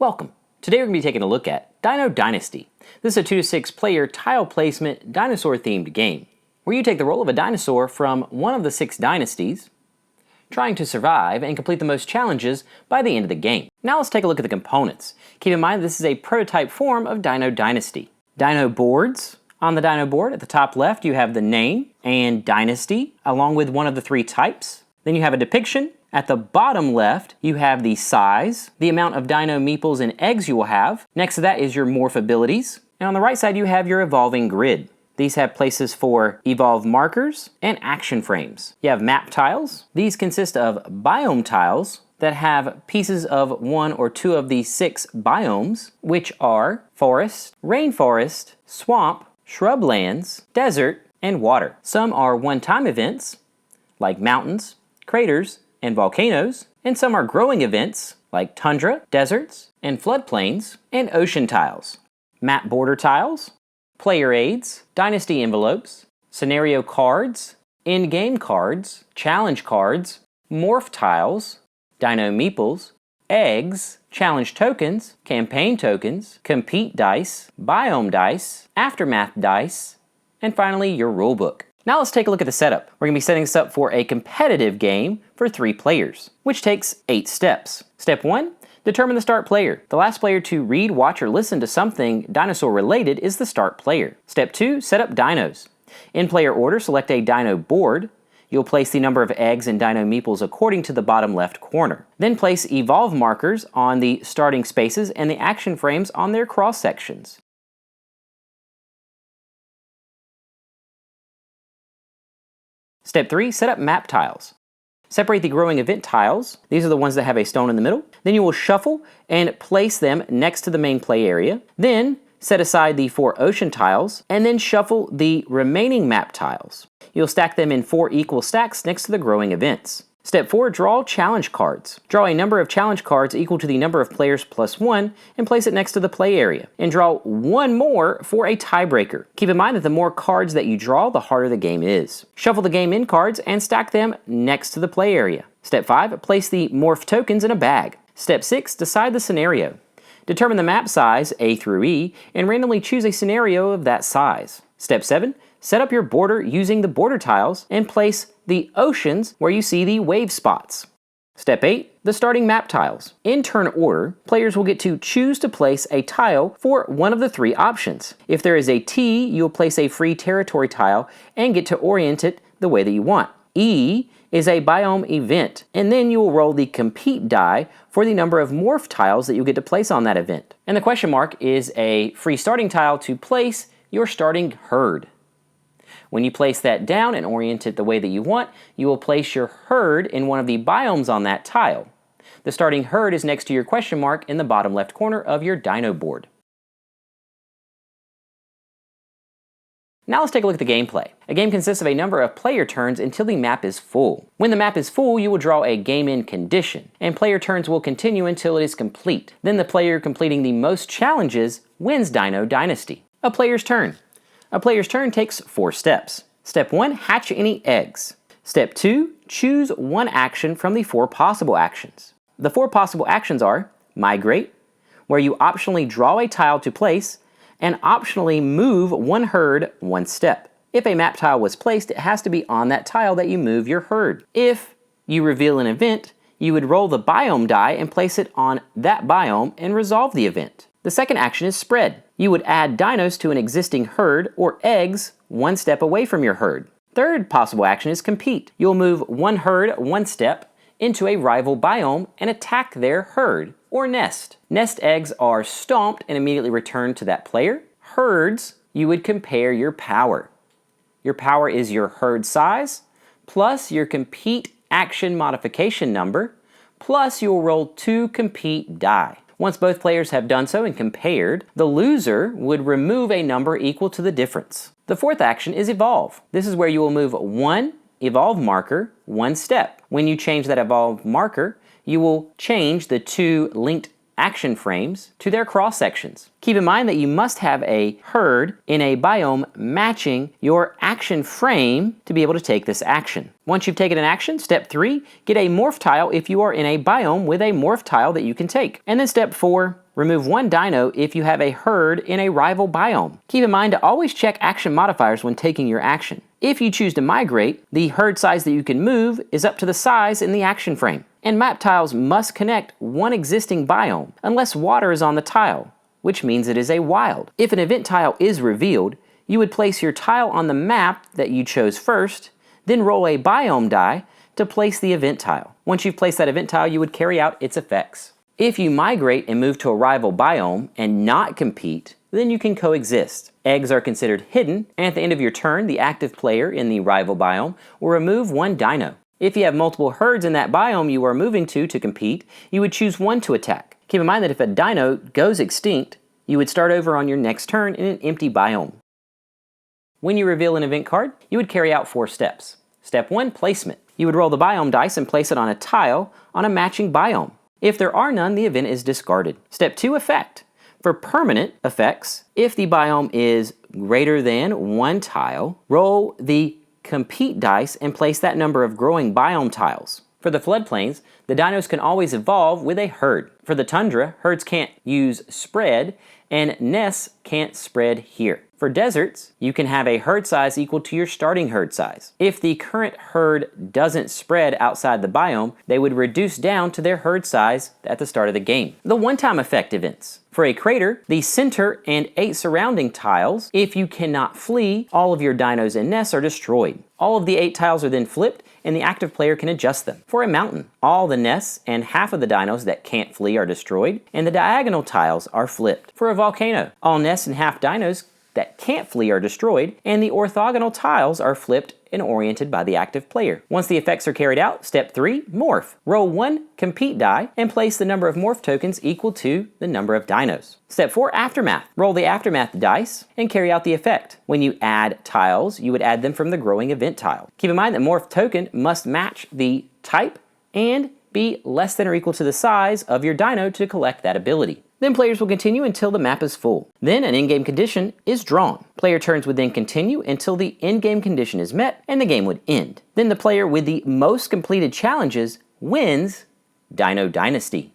Welcome! Today we're going to be taking a look at Dino Dynasty. This is a 2 to 6 player tile placement dinosaur themed game, where you take the role of a dinosaur from one of the 6 dynasties, trying to survive and complete the most challenges by the end of the game. Now let's take a look at the components. Keep in mind this is a prototype form of Dino Dynasty. Dino boards. On the dino board at the top left you have the name and dynasty along with one of the 3 types. Then you have a depiction. At the bottom left, you have the size, the amount of dino meeples and eggs you will have. Next to that is your morph abilities. And on the right side, you have your evolving grid. These have places for evolve markers and action frames. You have map tiles. These consist of biome tiles that have pieces of 1 or 2 of the 6 biomes, which are forest, rainforest, swamp, shrublands, desert, and water. Some are one-time events, like mountains, craters, and volcanoes, and some are growing events like tundra, deserts, and floodplains, and ocean tiles. Map border tiles, player aids, dynasty envelopes, scenario cards, in-game cards, challenge cards, morph tiles, dino meeples, eggs, challenge tokens, campaign tokens, compete dice, biome dice, aftermath dice, and finally your rulebook. Now let's take a look at the setup. We're going to be setting this up for a competitive game for 3 players, which takes 8 steps. Step 1, determine the start player. The last player to read, watch, or listen to something dinosaur related is the start player. Step 2, set up dinos. In player order, select a dino board. You'll place the number of eggs and dino meeples according to the bottom left corner. Then place evolve markers on the starting spaces and the action frames on their cross sections. Step 3, set up map tiles. Separate the growing event tiles. These are the ones that have a stone in the middle. Then you will shuffle and place them next to the main play area. Then set aside the 4 ocean tiles and then shuffle the remaining map tiles. You'll stack them in 4 equal stacks next to the growing events. Step 4, draw challenge cards. Draw a number of challenge cards equal to the number of players plus 1 and place it next to the play area. And draw 1 more for a tiebreaker. Keep in mind that the more cards that you draw, the harder the game is. Shuffle the game in cards and stack them next to the play area. Step 5, place the morph tokens in a bag. Step 6, decide the scenario. Determine the map size, A through E, and randomly choose a scenario of that size. Step 7, set up your border using the border tiles and place the oceans where you see the wave spots. Step 8, the starting map tiles. In turn order, players will get to choose to place a tile for one of the 3 options. If there is a T, you'll place a free territory tile and get to orient it the way that you want. E is a biome event, and then you will roll the compete die for the number of morph tiles that you get to place on that event. And the question mark is a free starting tile to place your starting herd. When you place that down and orient it the way that you want, you will place your herd in one of the biomes on that tile. The starting herd is next to your question mark in the bottom left corner of your dino board. Now let's take a look at the gameplay. A game consists of a number of player turns until the map is full. When the map is full, you will draw a game-in condition, and player turns will continue until it is complete. Then the player completing the most challenges wins Dino Dynasty. A player's turn. A player's turn takes 4 steps. Step 1, hatch any eggs. Step 2, choose one action from the 4 possible actions. The 4 possible actions are migrate, where you optionally draw a tile to place, and optionally move one herd 1 step. If a map tile was placed, it has to be on that tile that you move your herd. If you reveal an event, you would roll the biome die and place it on that biome and resolve the event. The second action is spread. You would add dinos to an existing herd or eggs 1 step away from your herd. Third possible action is compete. You'll move one herd 1 step into a rival biome and attack their herd or nest. Nest eggs are stomped and immediately returned to that player. Herds, you would compare your power. Your power is your herd size plus your compete action modification number plus you'll roll 2 compete die. Once both players have done so and compared, the loser would remove a number equal to the difference. The 4th action is evolve. This is where you will move 1 evolve marker 1 step. When you change that evolve marker, you will change the 2 linked action frames to their cross sections. Keep in mind that you must have a herd in a biome matching your action frame to be able to take this action. Once you've taken an action, step 3, get a morph tile if you are in a biome with a morph tile that you can take. And then step 4, remove one dino if you have a herd in a rival biome. Keep in mind to always check action modifiers when taking your action. If you choose to migrate, the herd size that you can move is up to the size in the action frame. And map tiles must connect one existing biome, unless water is on the tile, which means it is a wild. If an event tile is revealed, you would place your tile on the map that you chose first, then roll a biome die to place the event tile. Once you've placed that event tile, you would carry out its effects. If you migrate and move to a rival biome and not compete, then you can coexist. Eggs are considered hidden, and at the end of your turn, the active player in the rival biome will remove one dino. If you have multiple herds in that biome you are moving to compete, you would choose one to attack. Keep in mind that if a dino goes extinct, you would start over on your next turn in an empty biome. When you reveal an event card, you would carry out 4 steps. Step 1, placement. You would roll the biome dice and place it on a tile on a matching biome. If there are none, the event is discarded. Step 2, effect. For permanent effects, if the biome is greater than 1 tile, roll the compete dice and place that number of growing biome tiles. For the floodplains, the dinos can always evolve with a herd. For the tundra, herds can't use spread, and nests can't spread here. For deserts, you can have a herd size equal to your starting herd size. If the current herd doesn't spread outside the biome, they would reduce down to their herd size at the start of the game. The one-time effect events. For a crater, the center and 8 surrounding tiles, if you cannot flee, all of your dinos and nests are destroyed. All of the 8 tiles are then flipped, and the active player can adjust them. For a mountain, all the nests and half of the dinos that can't flee are destroyed, and the diagonal tiles are flipped. For a volcano, all nests and half dinos that can't flee are destroyed, and the orthogonal tiles are flipped and oriented by the active player. Once the effects are carried out, step 3, morph. Roll 1 compete die and place the number of morph tokens equal to the number of dinos. Step 4, aftermath. Roll the aftermath dice and carry out the effect. When you add tiles, you would add them from the growing event tile. Keep in mind that morph token must match the type and be less than or equal to the size of your dino to collect that ability. Then players will continue until the map is full. Then an in-game condition is drawn. Player turns would then continue until the in-game condition is met and the game would end. Then the player with the most completed challenges wins Dino Dynasty.